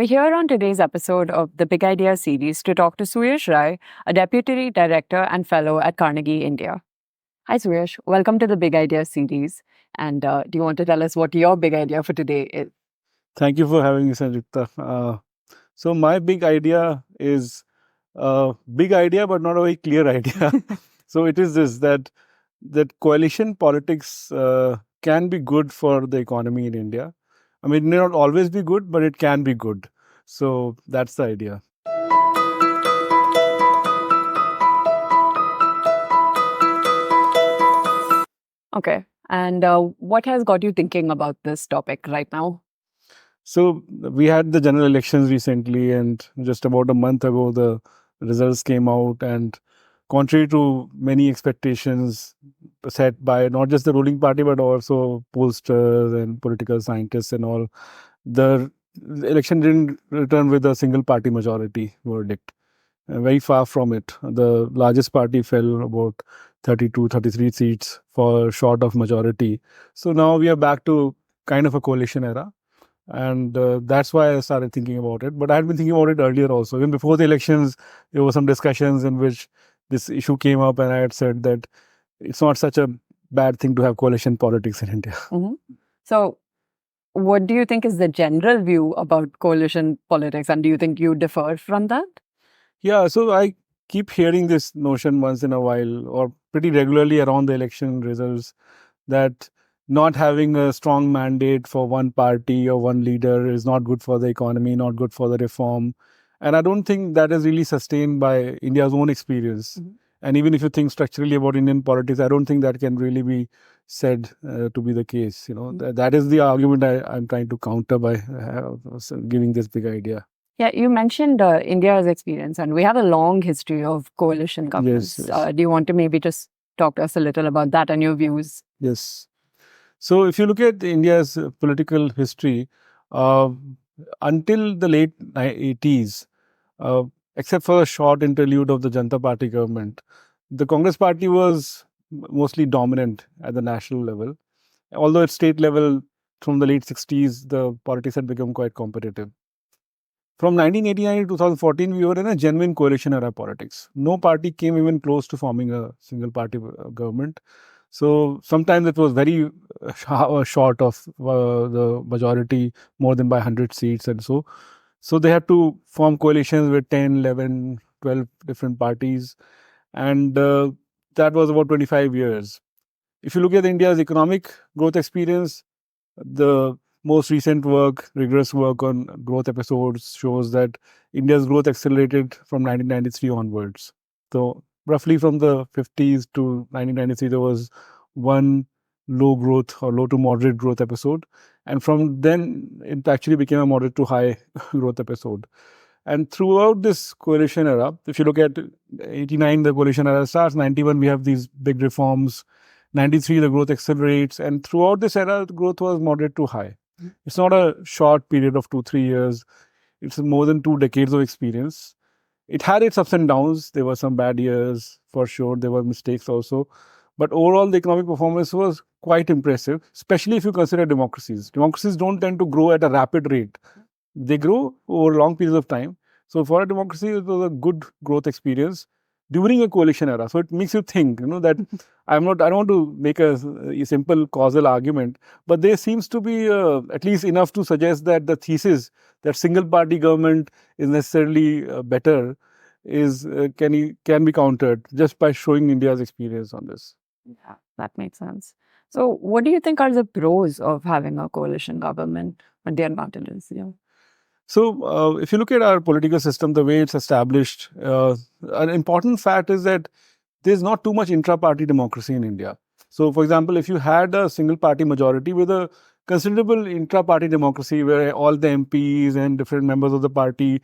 We're here on today's episode of the Big Idea series to talk to Suyash Rai, a Deputy Director and Fellow at Carnegie India. Hi, Suyash. Welcome to the Big Idea series. And do you want to tell us what your big idea for today is? Thank you for having me, Sanjuktha. So my big idea is a big idea, but not a very clear idea. So it is this that coalition politics can be good for the economy in India. I mean, it may not always be good, but it can be good. So that's the idea. Okay. And what has got you thinking about this topic right now? So we had the general elections recently, and just about a month ago, the results came out. And contrary to many expectations set by not just the ruling party, but also pollsters and political scientists and all, the election didn't return with a single party majority verdict. Very far from it. The largest party fell about 32, 33 seats for short of majority. So now we are back to kind of a coalition era. And that's why I started thinking about it. But I had been thinking about it earlier also. Even before the elections, there were some discussions in which this issue came up, and I had said that it's not such a bad thing to have coalition politics in India. So, what do you think is the general view about coalition politics, and do you think you differ from that? Yeah, so I keep hearing this notion once in a while, or pretty regularly around the election results, that not having a strong mandate for one party or one leader is not good for the economy, not good for the reform. And I don't think that is really sustained by India's own experience. And even if you think structurally about Indian politics, I don't think that can really be said to be the case. You know, that is the argument I'm trying to counter by giving this big idea. Yeah, you mentioned India's experience, and we have a long history of coalition governments. Yes. Do you want to maybe just talk to us a little about that and your views? Yes. So if you look at India's political history, until the late 80s, except for a short interlude of the Janata Party government, the Congress party was mostly dominant at the national level. Although at state level, from the late 60s, the politics had become quite competitive. From 1989 to 2014, we were in a genuine coalition era politics. No party came even close to forming a single party government. So sometimes it was very short of the majority, more than by 100 seats and so. So they had to form coalitions with 10, 11, 12 different parties. And that was about 25 years. If you look at India's economic growth experience, the most recent work, rigorous work on growth episodes, shows that India's growth accelerated from 1993 onwards. So roughly from the 50s to 1993, there was one low growth or low to moderate growth episode. And from then, it actually became a moderate to high growth episode. And throughout this coalition era, if you look at 89, the coalition era starts, 91, we have these big reforms. 93, the growth accelerates. And throughout this era, the growth was moderate to high. It's not a short period of 2-3 years. It's more than 2 decades of experience. It had its ups and downs. There were some bad years, for sure. There were mistakes also. But overall, the economic performance was quite impressive, especially if you consider democracies. Democracies don't tend to grow at a rapid rate. They grow over long periods of time. So for a democracy, it was a good growth experience during a coalition era. So it makes you think, that I don't want to make a simple causal argument, but there seems to be at least enough to suggest that the thesis that single party government is necessarily better is can be countered just by showing India's experience on this. Yeah, that makes sense. So what do you think are the pros of having a coalition government and the advantages? Yeah. So if you look at our political system, the way it's established, an important fact is that there's not too much intra-party democracy in India. So for example, if you had a single party majority with a considerable intra-party democracy where all the MPs and different members of the party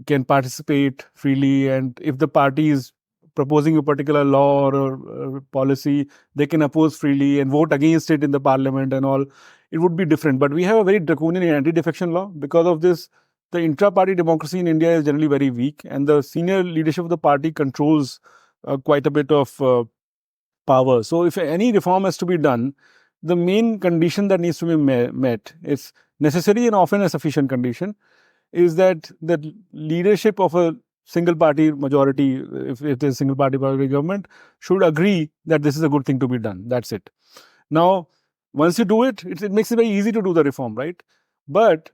can participate freely, and if the party is proposing a particular law or policy, they can oppose freely and vote against it in the parliament and all, it would be different. But we have a very draconian anti-defection law. Because of this, the intra-party democracy in India is generally very weak, and the senior leadership of the party controls quite a bit of power. So if any reform has to be done, the main condition that needs to be met, it's necessary and often a sufficient condition, is that the leadership of a single party majority, if it is single party government, should agree that this is a good thing to be done. That's it. Now, once you do it, it makes it very easy to do the reform, right? But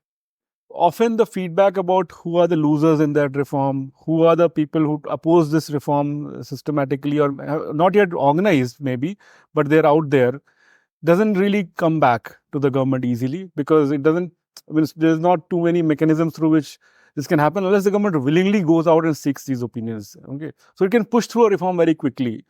often the feedback about who are the losers in that reform, who are the people who oppose this reform systematically or not yet organized maybe, but they're out there, doesn't really come back to the government easily, because it doesn't, I mean, there's not too many mechanisms through which this can happen unless the government willingly goes out and seeks these opinions. Okay, so it can push through a reform very quickly,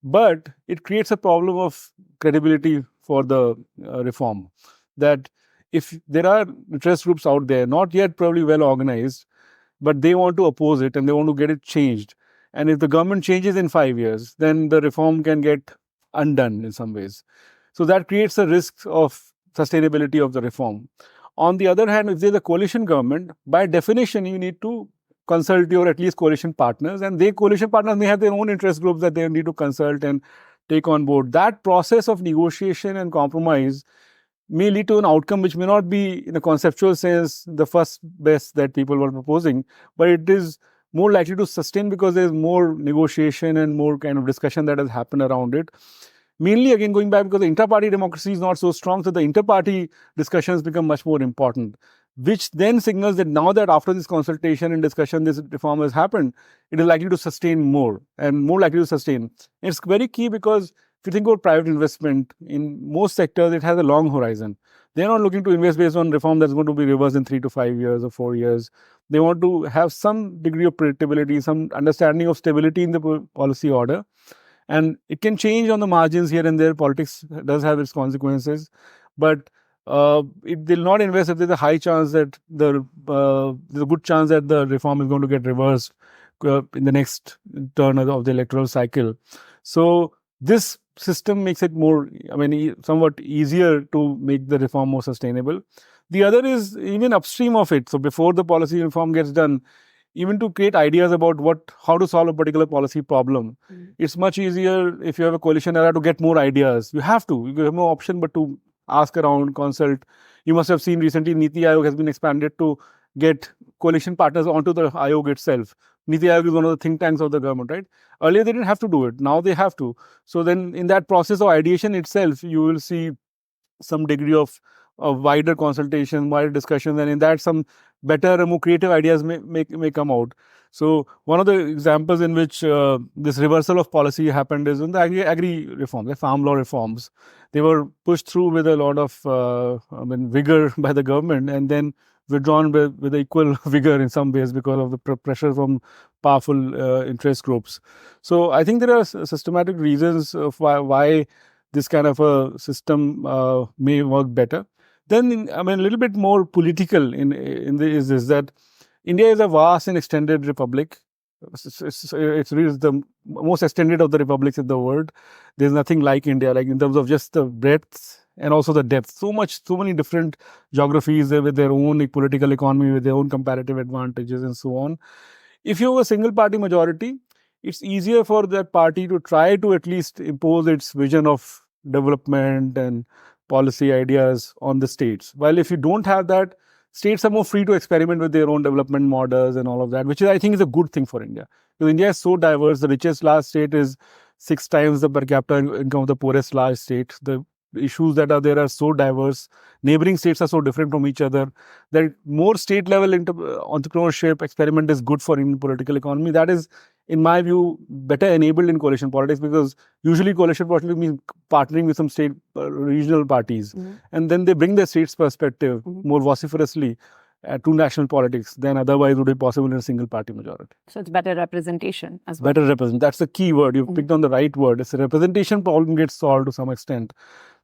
but it creates a problem of credibility for the reform. That if there are interest groups out there, not yet probably well organized, but they want to oppose it and they want to get it changed, and if the government changes in 5 years, then the reform can get undone in some ways. So that creates a risk of sustainability of the reform. On the other hand, if there's a coalition government, by definition, you need to consult your at least coalition partners, and they coalition partners may have their own interest groups that they need to consult and take on board. That process of negotiation and compromise may lead to an outcome which may not be, in a conceptual sense, the first best that people were proposing, but it is more likely to sustain because there is more negotiation and more kind of discussion that has happened around it. Mainly, again, going back because the inter-party democracy is not so strong, so the inter-party discussions become much more important, which then signals that now that after this consultation and discussion, this reform has happened, it is likely to sustain more and more likely to sustain. And it's very key because if you think about private investment, in most sectors, it has a long horizon. They're not looking to invest based on reform that's going to be reversed in 3 to 5 years or 4 years. They want to have some degree of predictability, some understanding of stability in the policy order. And it can change on the margins here and there. Politics does have its consequences, but they'll not invest if there's a high chance that there's a good chance that the reform is going to get reversed in the next turn of the electoral cycle. So this system makes it more, I mean, somewhat easier to make the reform more sustainable. The other is even upstream of it. So before the policy reform gets done, even to create ideas about how to solve a particular policy problem. It's much easier if you have a coalition era to get more ideas. You have no option but to ask around, consult. You must have seen recently Niti Aayog has been expanded to get coalition partners onto the Aayog itself. Niti Aayog is one of the think tanks of the government, right? Earlier they didn't have to do it. Now they have to. So then in that process of ideation itself, you will see some degree of wider consultation, wider discussion, and in that some better and more creative ideas may come out. So one of the examples in which this reversal of policy happened is in the agri reforms, the farm law reforms. They were pushed through with a lot of vigor by the government, and then withdrawn with equal vigor in some ways because of the pressure from powerful interest groups. So I think there are systematic reasons of why this kind of a system may work better. Then, a little bit more political is this, that India is a vast and extended republic. It's really the most extended of the republics in the world. There's nothing like India, like in terms of just the breadth and also the depth. So many different geographies with their own political economy, with their own comparative advantages and so on. If you have a single party majority, it's easier for that party to try to at least impose its vision of development and policy ideas on the states. While if you don't have that, states are more free to experiment with their own development models and all of that, which I think is a good thing for India. Because India is so diverse. The richest large state is 6 times the per capita income of the poorest large state. The issues that are there are so diverse. Neighboring states are so different from each other that more state level entrepreneurship experiment is good for Indian political economy. That is, in my view, better enabled in coalition politics, because usually coalition politics means partnering with some state regional parties, and then they bring the state's perspective more vociferously to national politics than otherwise would be possible in a single party majority. So it's better representation as well. Better representation. That's the key word. You've picked on the right word. It's a representation problem gets solved to some extent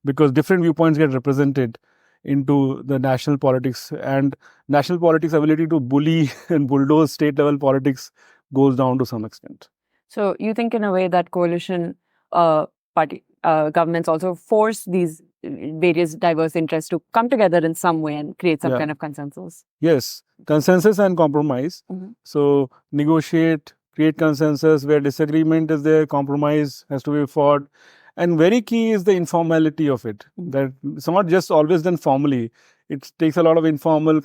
because different viewpoints get represented into the national politics, and national politics' ability to bully and bulldoze state level politics goes down to some extent. So you think in a way that coalition party governments also force these various diverse interests to come together in some way and create some kind of consensus? Yes, consensus and compromise. So negotiate, create consensus. Where disagreement is there, compromise has to be fought. And very key is the informality of it. That it's not just always done formally. It takes a lot of informal,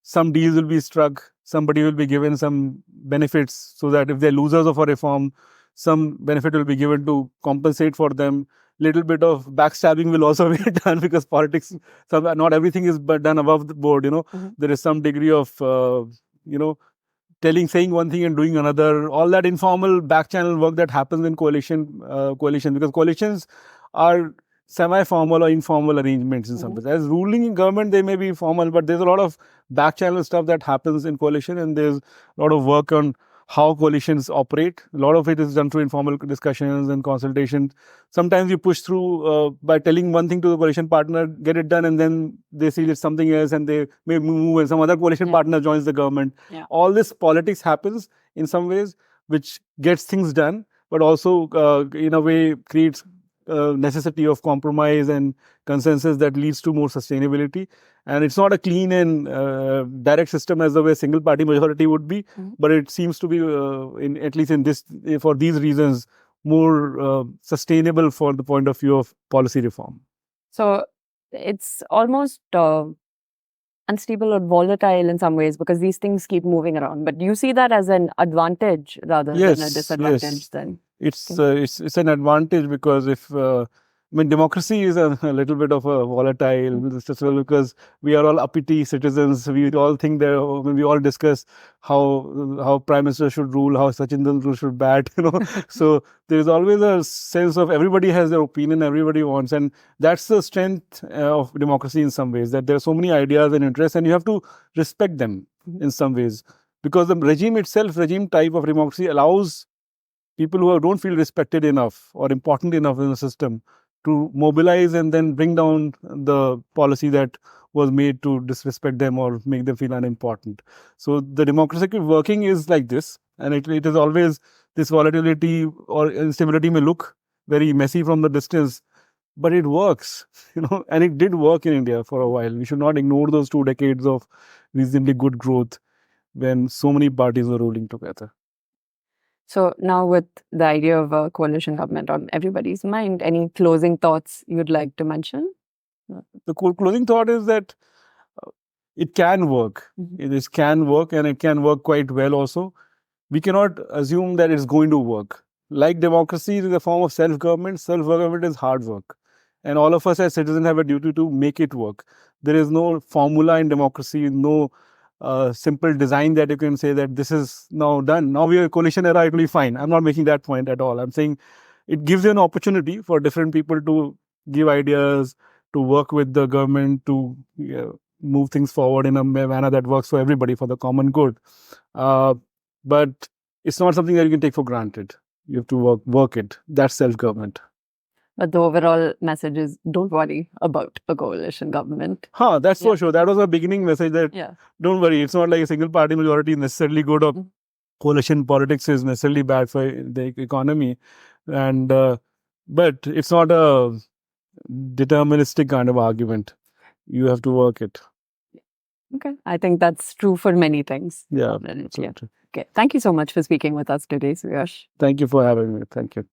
some deals will be struck, somebody will be given some benefits so that if they're losers of a reform, some benefit will be given to compensate for them. Little bit of backstabbing will also be done because politics, not everything is done above the board. There is some degree of, saying one thing and doing another. All that informal back channel work that happens in coalition, because coalitions are semi-formal or informal arrangements in some ways. As ruling in government, they may be formal, but there's a lot of back channel stuff that happens in coalition, and there's a lot of work on how coalitions operate. A lot of it is done through informal discussions and consultations. Sometimes you push through by telling one thing to the coalition partner, get it done, and then they see it's something else and they may move and some other coalition partner joins the government. All this politics happens in some ways, which gets things done, but also in a way creates necessity of compromise and consensus that leads to more sustainability. And it's not a clean and direct system as the way single party majority would be, but it seems to be, at least in this, for these reasons, more sustainable for the point of view of policy reform. So it's almost unstable or volatile in some ways because these things keep moving around. But do you see that as an advantage rather than a disadvantage then? It's an advantage because if democracy is a little bit of a volatile system because we are all uppity citizens. We all think that we all discuss how Prime Minister should rule, how Sachin Tendulkar should bat. So there is always a sense of everybody has their opinion, everybody wants, and that's the strength of democracy in some ways. That there are so many ideas and interests, and you have to respect them in some ways because the regime itself, regime type of democracy allows people who don't feel respected enough or important enough in the system to mobilize and then bring down the policy that was made to disrespect them or make them feel unimportant. So the democratic working is like this, and it is always this volatility or instability may look very messy from the distance, but it works, and it did work in India for a while. We should not ignore those 2 decades of reasonably good growth when so many parties were ruling together. So now with the idea of a coalition government on everybody's mind, any closing thoughts you'd like to mention? The closing thought is that it can work. It can work, and it can work quite well also. We cannot assume that it's going to work. Like democracy is a form of self-government. Self-government is hard work. And all of us as citizens have a duty to make it work. There is no formula in democracy, no simple design that you can say that this is now done. Now we are coalition era, it will be fine. I'm not making that point at all. I'm saying it gives you an opportunity for different people to give ideas, to work with the government, to move things forward in a manner that works for everybody, for the common good. But it's not something that you can take for granted. You have to work it. That's self-government. But the overall message is don't worry about a coalition government. That's for sure. That was a beginning message that don't worry. It's not like a single party majority is necessarily good or coalition politics is necessarily bad for the economy. And but it's not a deterministic kind of argument. You have to work it. Okay. I think that's true for many things. Yeah. Absolutely. Okay. Thank you so much for speaking with us today, Suyash. Thank you for having me. Thank you.